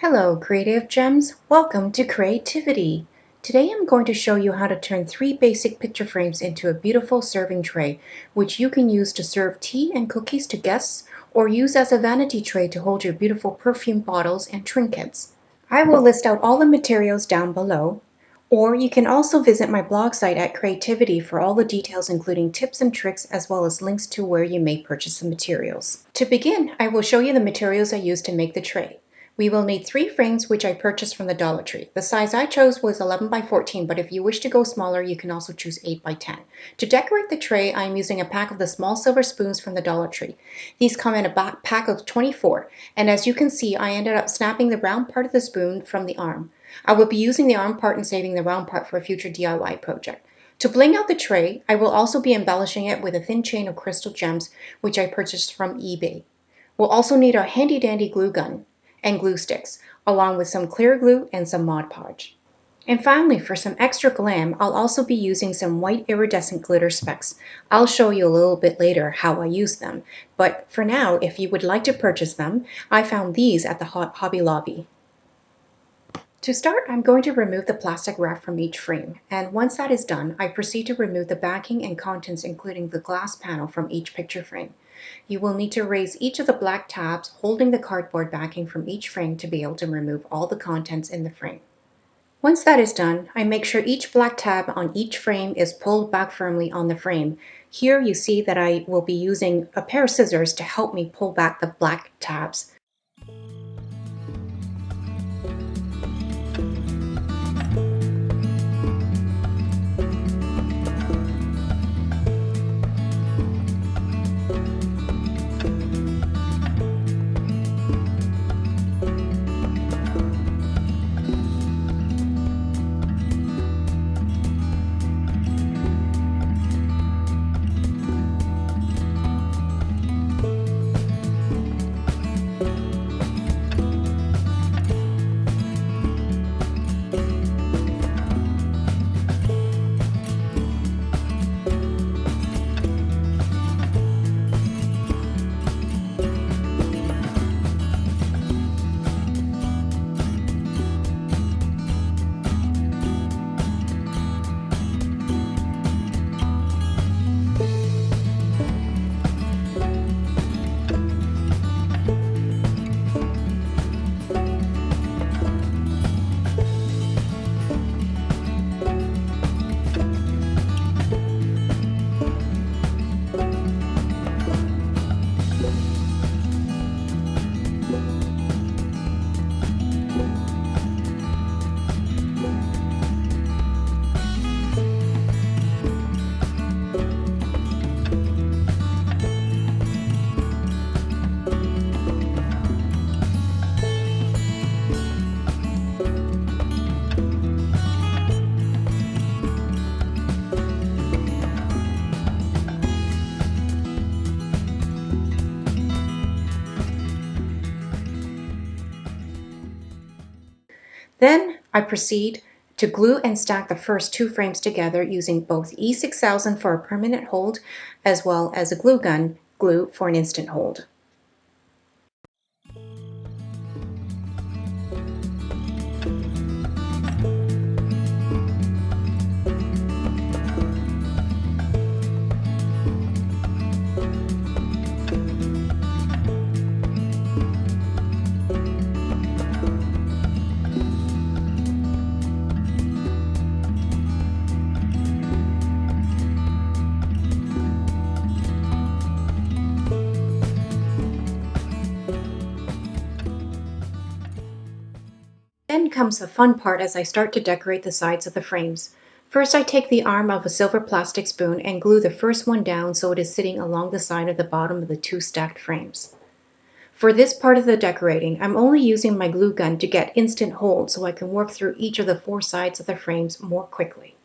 Hello, creative gems. Welcome to Creativity. Today I'm going to show you how to turn three basic picture frames into a beautiful serving tray, which you can use to serve tea and cookies to guests or use as a vanity tray to hold your beautiful perfume bottles and trinkets. I will list out all the materials down below, or you can also visit my blog site at Creativdiy for all the details including tips and tricks as well as links to where you may purchase the materials. To begin, I will show you the materials I used to make the tray. We will need three frames which I purchased from the Dollar Tree. The size I chose was 11 by 14, but if you wish to go smaller, you can also choose 8 by 10. To decorate the tray, I am using a pack of the small silver spoons from the Dollar Tree. These come in a pack of 24, and as you can see, I ended up snapping the round part of the spoon from the arm. I will be using the arm part and saving the round part for a future DIY project. To bling out the tray, I will also be embellishing it with a thin chain of crystal gems, which I purchased from eBay. We'll also need our handy dandy glue gun and glue sticks, along with some clear glue and some Mod Podge. And finally, for some extra glam, I'll also be using some white iridescent glitter specks. I'll show you a little bit later how I use them, but for now, if you would like to purchase them, I found these at the Hobby Lobby. To start, I'm going to remove the plastic wrap from each frame, and once that is done, I proceed to remove the backing and contents including the glass panel from each picture frame. You will need to raise each of the black tabs holding the cardboard backing from each frame to be able to remove all the contents in the frame. Once that is done, I make sure each black tab on each frame is pulled back firmly on the frame. Here you see that I will be using a pair of scissors to help me pull back the black tabs. Then I proceed to glue and stack the first two frames together using both E6000 for a permanent hold as well as a glue gun glue for an instant hold. Then comes the fun part as I start to decorate the sides of the frames. First I take the arm of a silver plastic spoon and glue the first one down so it is sitting along the side of the bottom of the two stacked frames. For this part of the decorating, I'm only using my glue gun to get instant hold so I can work through each of the four sides of the frames more quickly.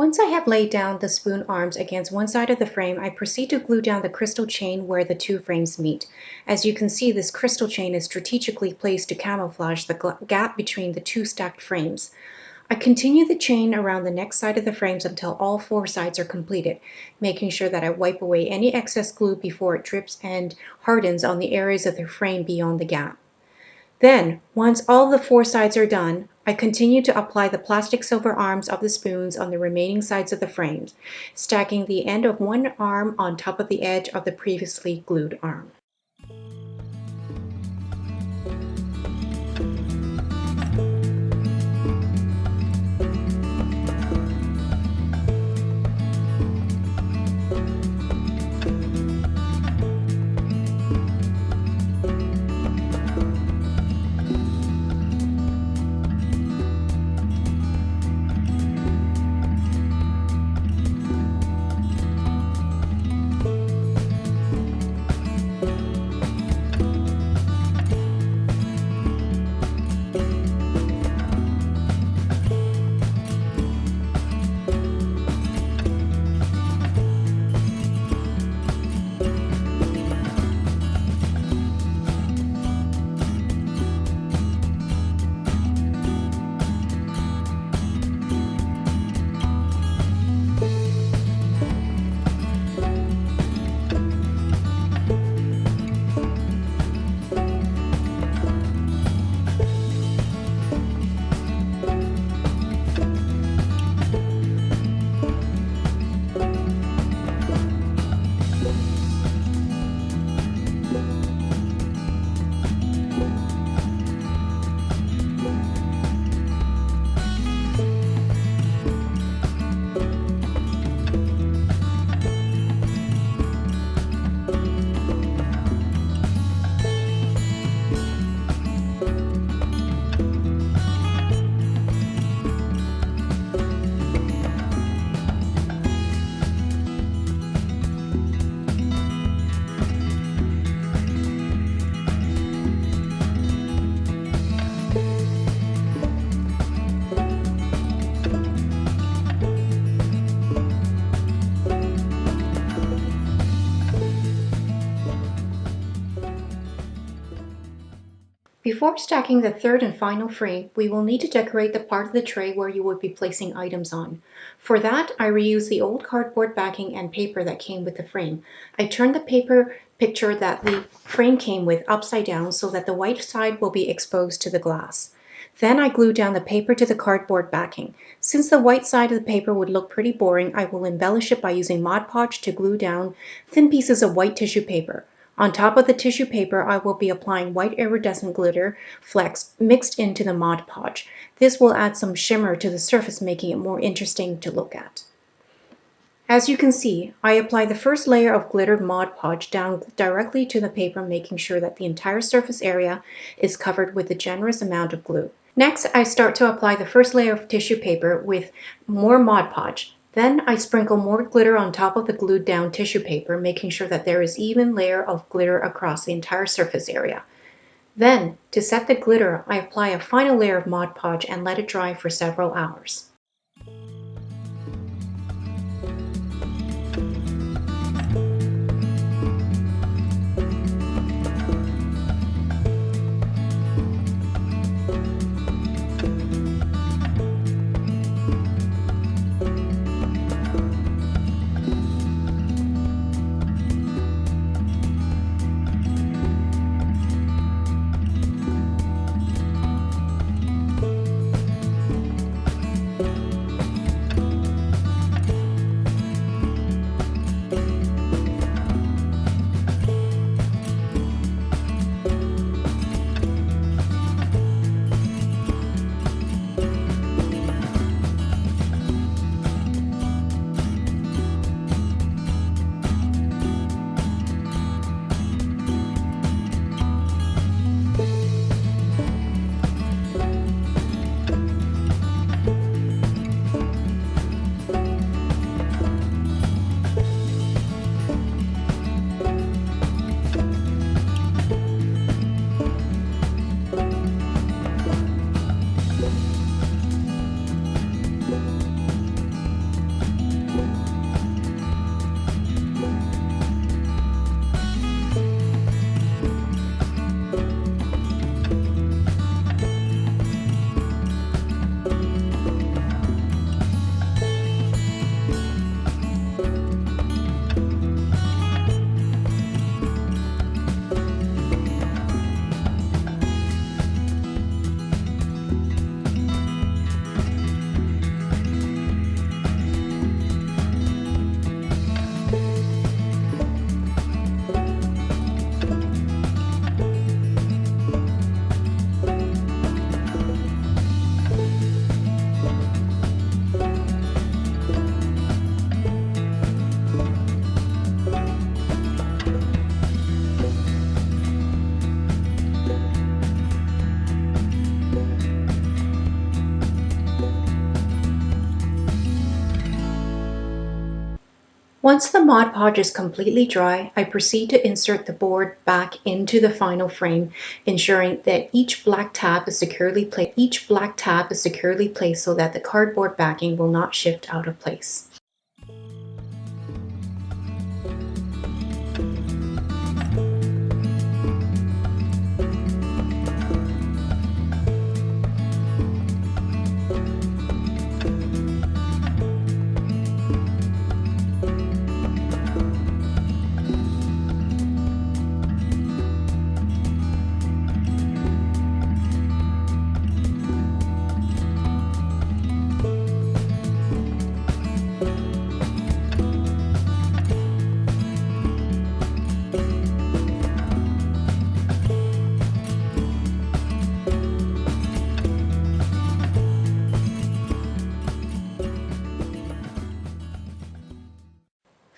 Once I have laid down the spoon arms against one side of the frame, I proceed to glue down the crystal chain where the two frames meet. As you can see, this crystal chain is strategically placed to camouflage the gap between the two stacked frames. I continue the chain around the next side of the frames until all four sides are completed, making sure that I wipe away any excess glue before it drips and hardens on the areas of the frame beyond the gap. Then, once all the four sides are done, I continue to apply the plastic silver arms of the spoons on the remaining sides of the frames, stacking the end of one arm on top of the edge of the previously glued arm. Before stacking the third and final frame, we will need to decorate the part of the tray where you will be placing items on. For that, I reused the old cardboard backing and paper that came with the frame. I turned the paper picture that the frame came with upside down so that the white side will be exposed to the glass. Then I glued down the paper to the cardboard backing. Since the white side of the paper would look pretty boring, I will embellish it by using Mod Podge to glue down thin pieces of white tissue paper. On top of the tissue paper, I will be applying white iridescent glitter flecks mixed into the Mod Podge. This will add some shimmer to the surface, making it more interesting to look at. As you can see, I apply the first layer of glittered Mod Podge down directly to the paper, making sure that the entire surface area is covered with a generous amount of glue. Next, I start to apply the first layer of tissue paper with more Mod Podge. Then I sprinkle more glitter on top of the glued down tissue paper, making sure that there is an even layer of glitter across the entire surface area. Then, to set the glitter, I apply a final layer of Mod Podge and let it dry for several hours. Once the Mod Podge is completely dry, I proceed to insert the board back into the final frame, ensuring that each black tab is securely placed so that the cardboard backing will not shift out of place.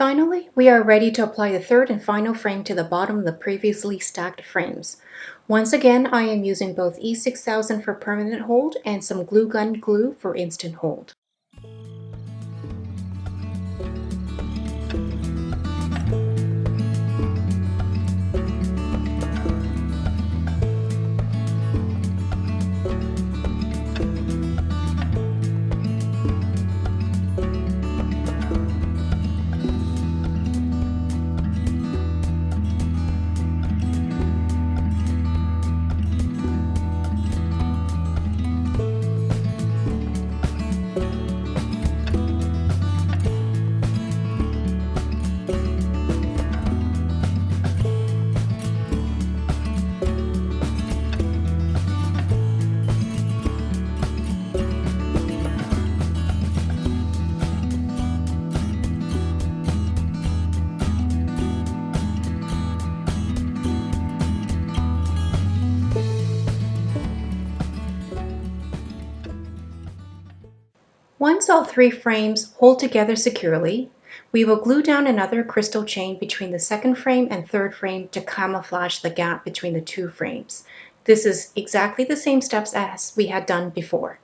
Finally, we are ready to apply the third and final frame to the bottom of the previously stacked frames. Once again, I am using both E6000 for permanent hold and some glue gun glue for instant hold. Once all three frames hold together securely, we will glue down another crystal chain between the second frame and third frame to camouflage the gap between the two frames. This is exactly the same steps as we had done before.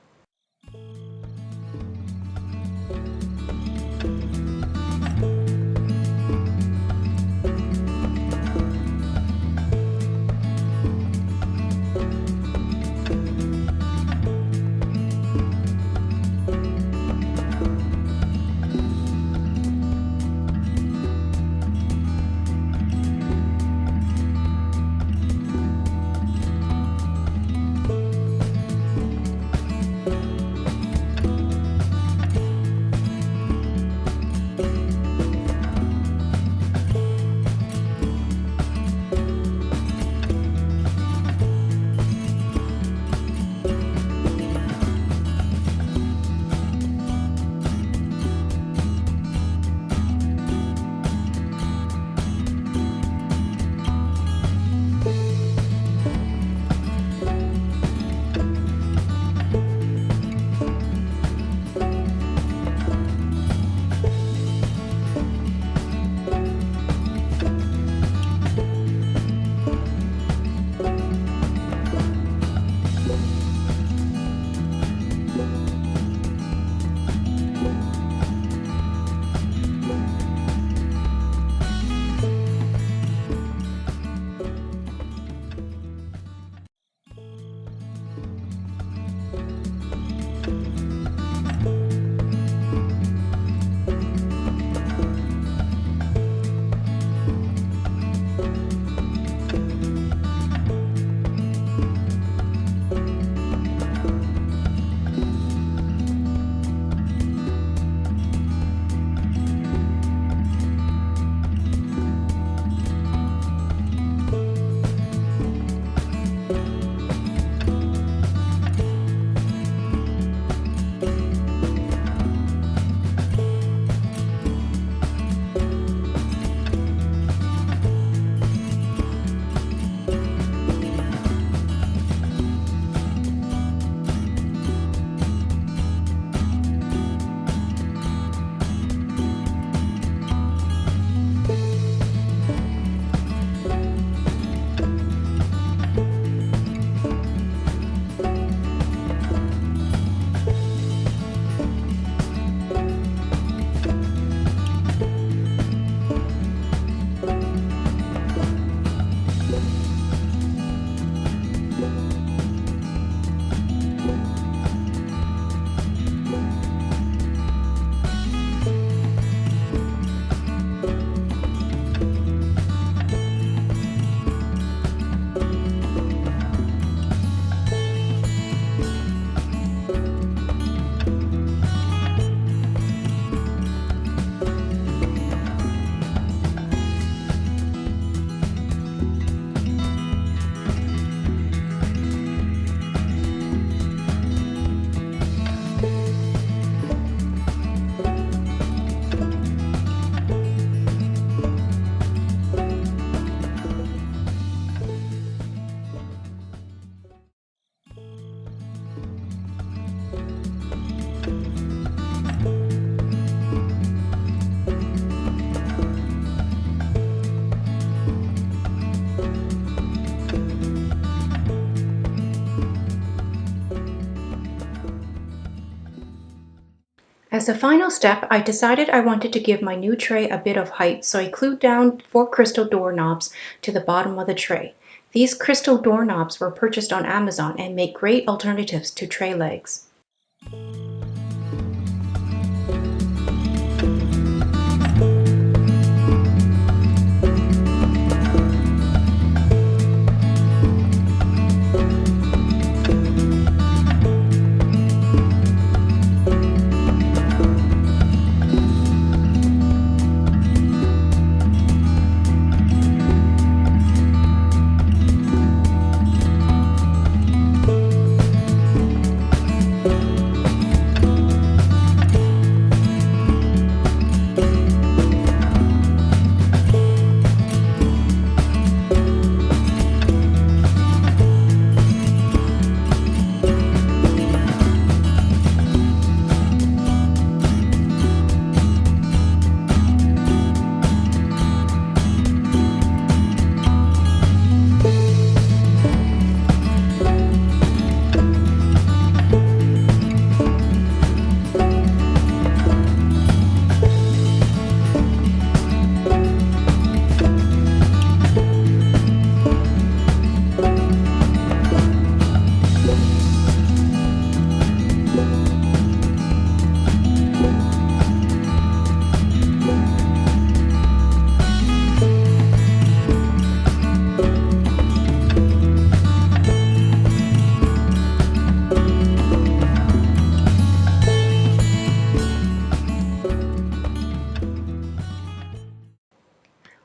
As a final step, I decided I wanted to give my new tray a bit of height, so I glued down 4 crystal doorknobs to the bottom of the tray. These crystal doorknobs were purchased on Amazon and make great alternatives to tray legs.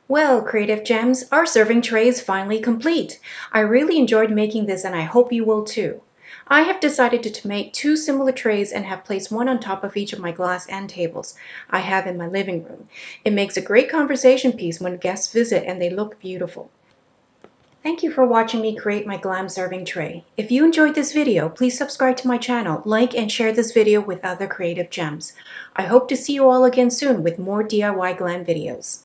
Well, Creative Gems, our serving tray is finally complete. I really enjoyed making this and I hope you will too. I have decided to make 2 similar trays and have placed one on top of each of my glass end tables I have in my living room. It makes a great conversation piece when guests visit and they look beautiful. Thank you for watching me create my Glam serving tray. If you enjoyed this video, please subscribe to my channel, like and share this video with other Creative Gems. I hope to see you all again soon with more DIY Glam videos.